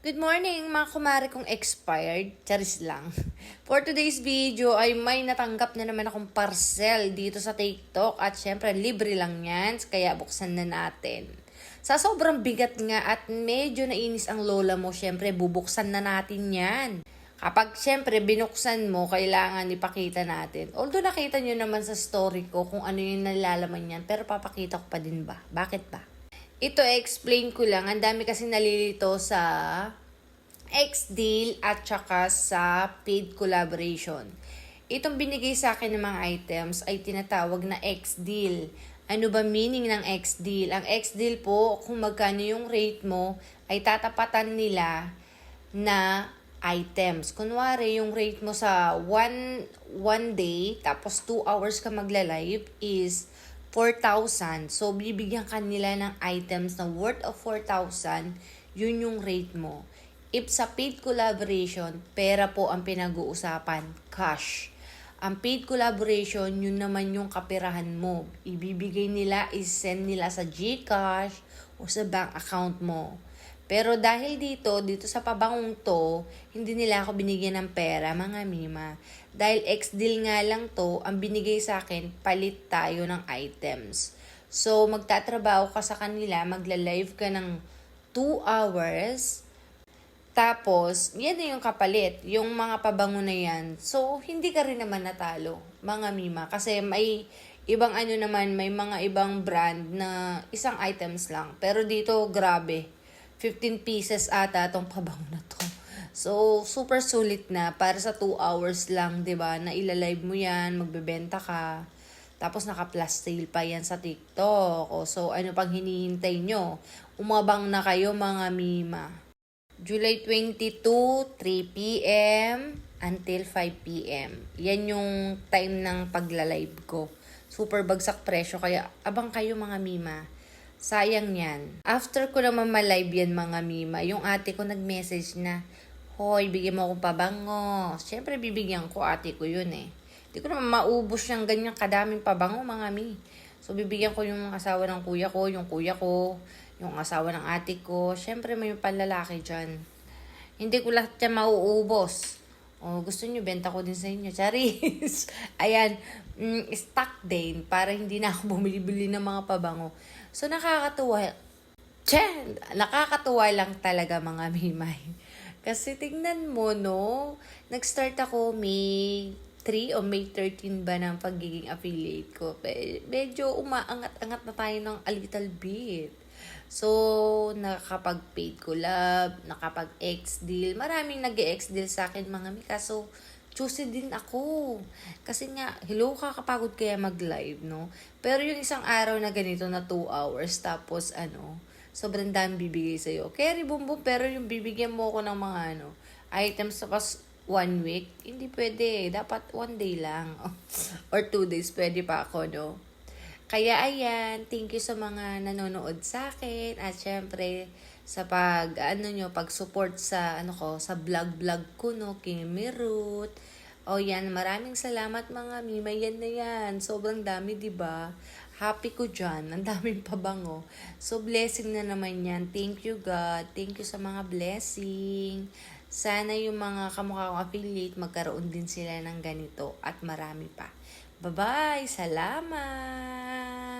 Good morning mga kumare kong expired. Charis lang. For today's video ay may natanggap na naman akong parcel dito sa TikTok at syempre libre lang yan kaya buksan na natin. Sa sobrang bigat nga at medyo nainis ang lola mo, syempre bubuksan na natin yan. Kapag syempre binuksan mo, kailangan ipakita natin. Although nakita nyo naman sa story ko kung ano yung nalalaman yan, pero papakita ko pa din ba? Bakit ba? Ito, explain ko lang. Ang dami kasi nalilito sa X-Deal at saka sa paid collaboration. Itong binigay sa akin ng mga items ay tinatawag na X-Deal. Ano ba meaning ng X-Deal? Ang X-Deal po, kung magkano yung rate mo, ay tatapatan nila na items. Kunwari, yung rate mo sa one day, tapos 2 hours ka magla-live is 4,000. So, bibigyan ka nila ng items na worth of 4,000, yun yung rate mo. If sa paid collaboration, pera po ang pinag-uusapan, cash. Ang paid collaboration, yun naman yung kaperahan mo. Ibibigay nila, is-send nila sa GCash o sa bank account mo. Pero dahil dito sa pabangong to, hindi nila ako binigyan ng pera, mga mima. Dahil X-Deal nga lang to, ang binigay sa akin, palit tayo ng items. So, magtatrabaho ka sa kanila, magla-live ka ng 2 hours, tapos, yan na yung kapalit, yung mga pabango na yan. So, hindi ka rin naman natalo, mga mima. Kasi may ibang ano naman, may mga ibang brand na isang items lang. Pero dito, grabe. 15 pieces ata tong pabango na to. So, super sulit na para sa 2 hours lang, 'di ba? Na ilalive mo 'yan, magbebenta ka. Tapos naka-plus sale pa 'yan sa TikTok. O, so, ano pang hinihintay nyo? Umabang na kayo, mga mima. July 22, 3 p.m. until 5 p.m. Yan yung time ng pagla-live ko. Super bagsak presyo, kaya abang kayo, mga mima. Sayang yan. After ko naman ma-live yan, mga mima, yung ate ko nag-message na, hoy, bigyan mo akong pabango. Siyempre, bibigyan ko, ate ko yun eh. Hindi ko naman maubos yung ganyang kadaming pabango, mga mi. So, bibigyan ko yung asawa ng kuya ko, yung asawa ng ate ko. Siyempre, may panlalaki dyan. Hindi ko lahat yan mauubos. O, gusto nyo, benta ko din sa inyo. Charis! Ayan, stock din para hindi na ako bumili-bili ng mga pabango. So, nakakatuwa lang talaga, mga mimay. Kasi tingnan mo, no? Nag-start ako May 3 o May 13 ba ng pagiging affiliate ko. Medyo umaangat-angat na tayo ng a little bit. So, nakakapag-paid collab, nakapag-X-deal. Maraming nag-X-deal sa akin, mga mika. So, choosy din ako. Kasi nga, hello, kakapagod kaya mag-live, no? Pero yung isang araw na ganito na 2 hours, tapos sobrang dami bibigay sa'yo. Kaya ribumbum, pero yung bibigyan mo ko ng mga items tapos 1 week, hindi pwede. Dapat 1 day lang. Or 2 days, pwede pa ako, no? Kaya ayan, thank you sa mga nanonood sa akin. At syempre, sa pag-support sa sa vlog ko, no, Kimi Ruth. O yan, maraming salamat, mga mima. Yan na yan. Sobrang dami, 'di ba? Happy ko dyan. Ang daming pabango. So, blessing na naman yan. Thank you, God. Thank you sa mga blessing. Sana yung mga kamukha kong affiliate, magkaroon din sila ng ganito at marami pa. Bye-bye! Salamat!